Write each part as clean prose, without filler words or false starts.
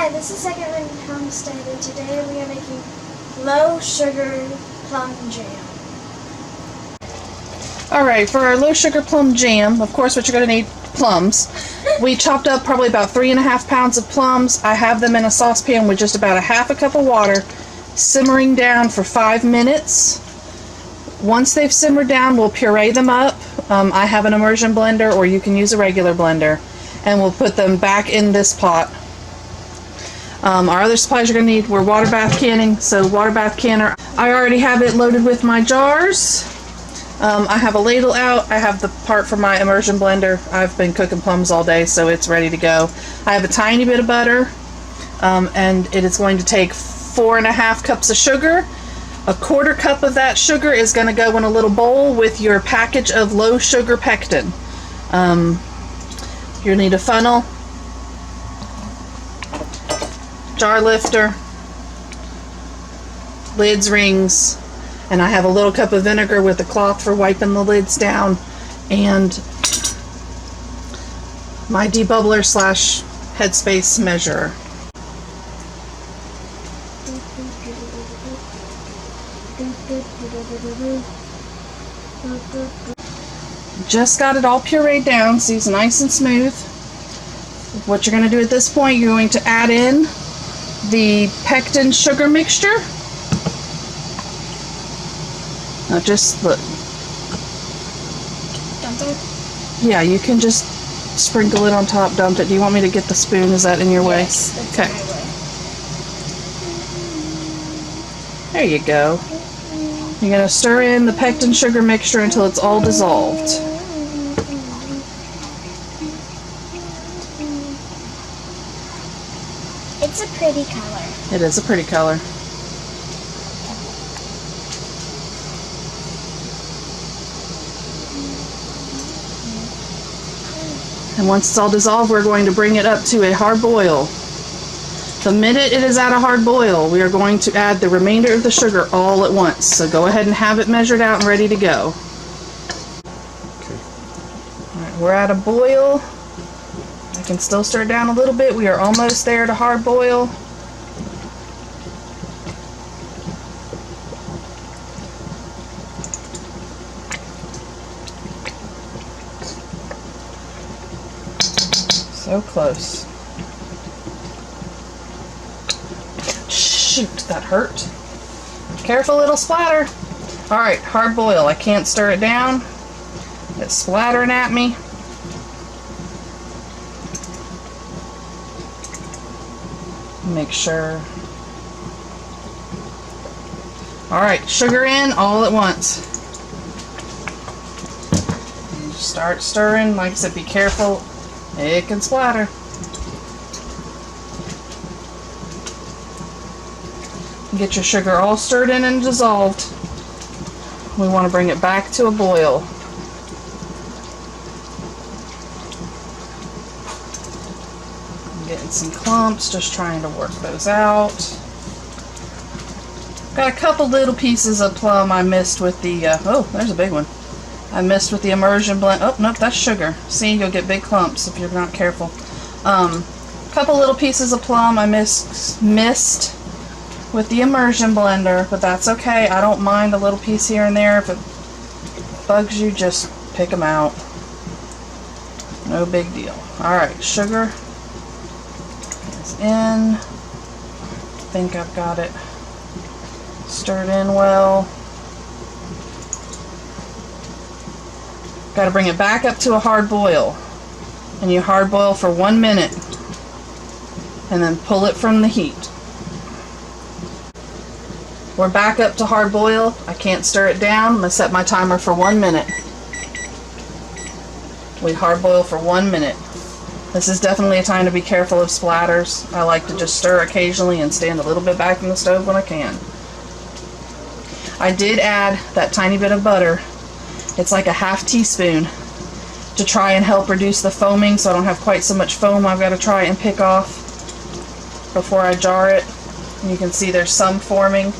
Hi, this is Second Run Homestead, and today we are making Low Sugar Plum Jam. Alright, for our Low Sugar Plum Jam, of course what you're going to need, plums. We chopped up probably about 3.5 pounds of plums. I have them in a saucepan with just about a half a cup of water, simmering down for 5 minutes. Once they've simmered down, we'll puree them up. I have an immersion blender, or you can use a regular blender, and we'll put them back in this pot. Our other supplies you're going to need were water bath canning, so water bath canner. I already have it loaded with my jars. I have a ladle out. I have the part for my immersion blender. I've been cooking plums all day, so it's ready to go. I have a tiny bit of butter, and it is going to take 4.5 cups of sugar. 1/4 cup of that sugar is going to go in a little bowl with your package of low sugar pectin. You'll need a funnel, jar lifter, lids, rings, and I have a little cup of vinegar with a cloth for wiping the lids down, and my debubbler / headspace measurer. Just got it all pureed down so it's nice and smooth. What you're going to do at this point, you're going to add in the pectin sugar mixture. Now just look. Dump it? Yeah, you can just sprinkle it on top, dump it. Do you want me to get the spoon? Is that in your way? Yes, that's okay. in my way. There you go. You're going to stir in the pectin sugar mixture until it's all dissolved. It's a pretty color. It is a pretty color. And once it's all dissolved, we're going to bring it up to a hard boil. The minute it is at a hard boil, we are going to add the remainder of the sugar all at once. So go ahead and have it measured out and ready to go. Okay. Alright, we're at a boil. I can still stir it down a little bit. We are almost there to hard boil. So close. Shoot, that hurt. Careful, it'll splatter. Alright, hard boil. I can't stir it down. It's splattering at me. Make sure. Alright, sugar in all at once. And just start stirring. Like I said, be careful. It can splatter. Get your sugar all stirred in and dissolved. We want to bring it back to a boil. I'm getting some clumps, just trying to work those out. Got a couple little pieces of plum I missed with the, oh, there's a big one. I missed with the immersion blend. Oh, nope, that's sugar. See, you'll get big clumps if you're not careful. Couple little pieces of plum I missed with the immersion blender, but that's okay. I don't mind a little piece here and there. If it bugs you, just pick them out. No big deal. Alright, sugar is in. I think I've got it stirred in well. Got to bring it back up to a hard boil. And you hard boil for 1 minute. And then pull it from the heat. We're back up to hard boil. I can't stir it down. I'm going to set my timer for 1 minute. We hard boil for 1 minute. This is definitely a time to be careful of splatters. I like to just stir occasionally and stand a little bit back from the stove when I can. I did add that tiny bit of butter. It's like a ½ teaspoon to try and help reduce the foaming so I don't have quite so much foam I've got to try and pick off before I jar it. And you can see there's some forming.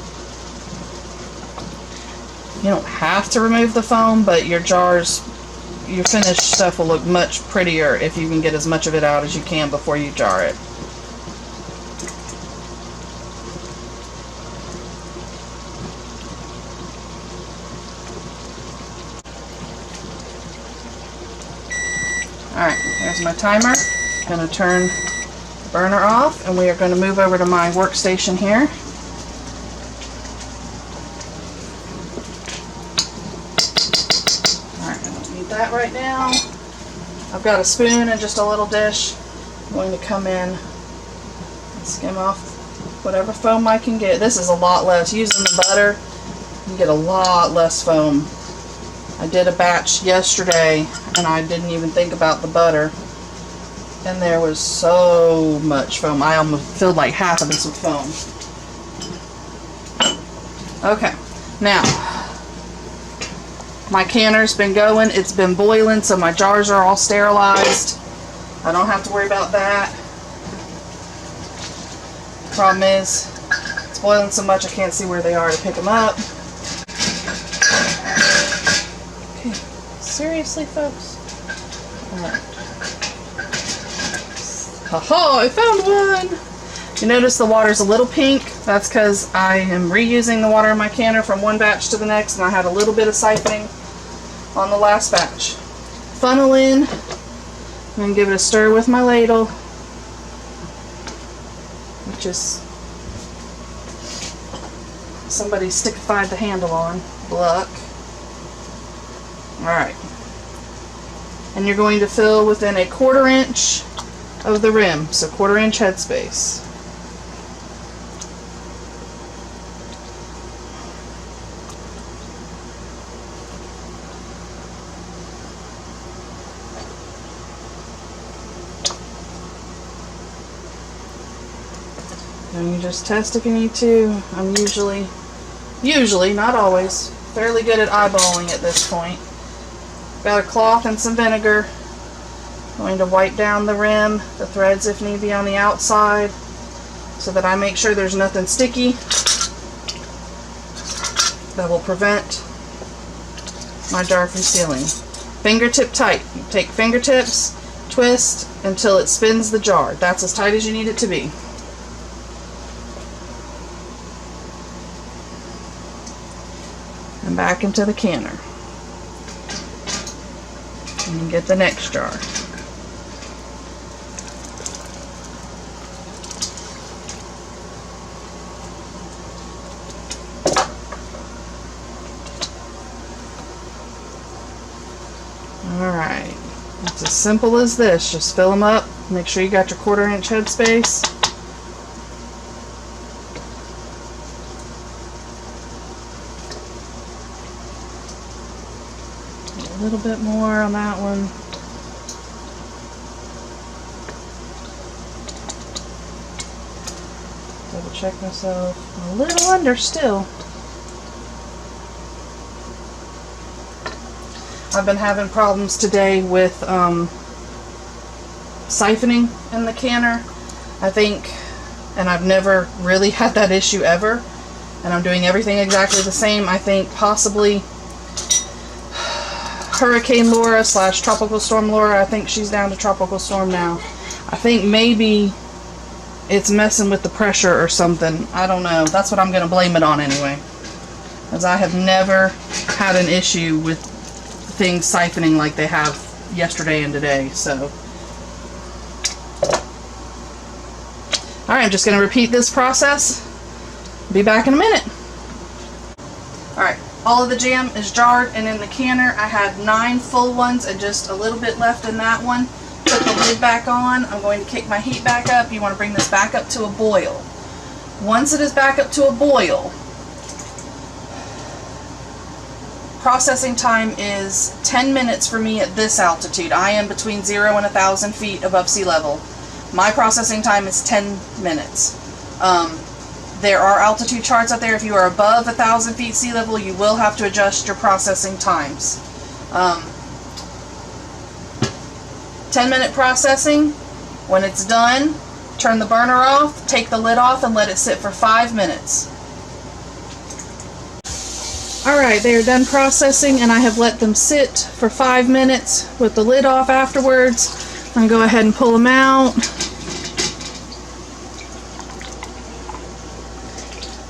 You don't have to remove the foam, but your jars, your finished stuff will look much prettier if you can get as much of it out as you can before you jar it. Alright, there's my timer. I'm going to turn the burner off, and we are going to move over to my workstation here. Alright, I don't need that right now. I've got a spoon and just a little dish. I'm going to come in and skim off whatever foam I can get. This is a lot less. Using the butter, you get a lot less foam. I did a batch yesterday and I didn't even think about the butter. And there was so much foam. I almost filled like half of this with foam. Okay, now my canner's been going. It's been boiling, so my jars are all sterilized. I don't have to worry about that. Problem is, it's boiling so much I can't see where they are to pick them up. Okay, seriously, folks? Alright. Haha, I found one! You notice the water's a little pink. That's because I am reusing the water in my canner from one batch to the next, and I had a little bit of siphoning on the last batch. Funnel in, and then give it a stir with my ladle, which is somebody stickified the handle on. Luck. Alright. And you're going to fill within a 1/4 inch of the rim, so 1/4 inch headspace. And you just test if you need to. I'm usually, not always, fairly good at eyeballing at this point. Got a cloth and some vinegar. Going to wipe down the rim, the threads if need be on the outside, so that I make sure there's nothing sticky that will prevent my jar from sealing. Fingertip tight. You take fingertips, twist until it spins the jar. That's as tight as you need it to be. And back into the canner. And you get the next jar. Alright, it's as simple as this. Just fill them up, make sure you got your 1/4 inch headspace. A little bit more on that one. Double check myself. A little under still. I've been having problems today with siphoning in the canner. I think, and I've never really had that issue ever, and I'm doing everything exactly the same. I think possibly Hurricane Laura / Tropical Storm Laura, I think she's down to Tropical Storm now. I think maybe it's messing with the pressure or something. I don't know. That's what I'm going to blame it on anyway. As I have never had an issue with things siphoning like they have yesterday and today. So, alright, I'm just going to repeat this process. Be back in a minute. Alright, all of the jam is jarred and in the canner. I had 9 full ones and just a little bit left in that one. Put the lid back on. I'm going to kick my heat back up. You want to bring this back up to a boil. Once it is back up to a boil, processing time is 10 minutes for me at this altitude. I am between 0 and 1,000 feet above sea level. My processing time is 10 minutes. There are altitude charts out there. If you are above 1,000 feet sea level, you will have to adjust your processing times. 10-minute processing. When it's done, turn the burner off, take the lid off, and let it sit for 5 minutes. Alright, they are done processing, and I have let them sit for 5 minutes with the lid off afterwards. I'm going to go ahead and pull them out.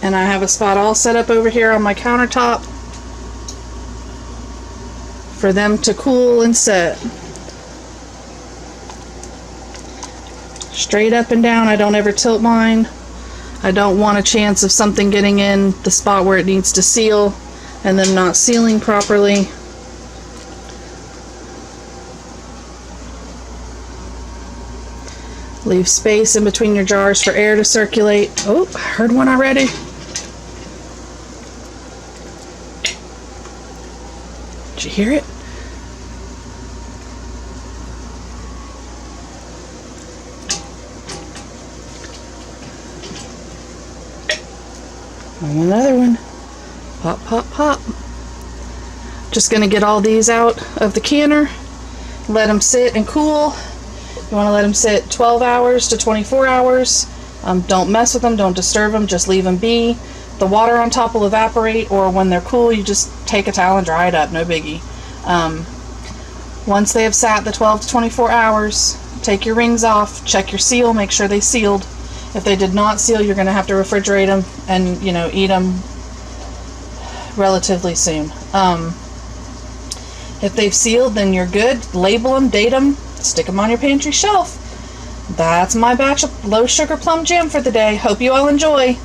And I have a spot all set up over here on my countertop for them to cool and set. straight up and down. I don't ever tilt mine. I don't want a chance of something getting in the spot where it needs to seal and then not sealing properly. Leave space in between your jars for air to circulate. Oh, I heard one already. Did you hear it? And another one. Pop, pop, pop. Just gonna get all these out of the canner. Let them sit and cool. You want to let them sit 12 hours to 24 hours. Don't mess with them, don't disturb them, just leave them be. The water on top will evaporate, or when they're cool, you just take a towel and dry it up, no biggie. Once they have sat the 12 to 24 hours, take your rings off, check your seal, make sure they sealed. If they did not seal, you're going to have to refrigerate them and, you know, eat them relatively soon. If they've sealed, then you're good. Label them, date them, stick them on your pantry shelf. That's my batch of low sugar plum jam for the day. Hope you all enjoy.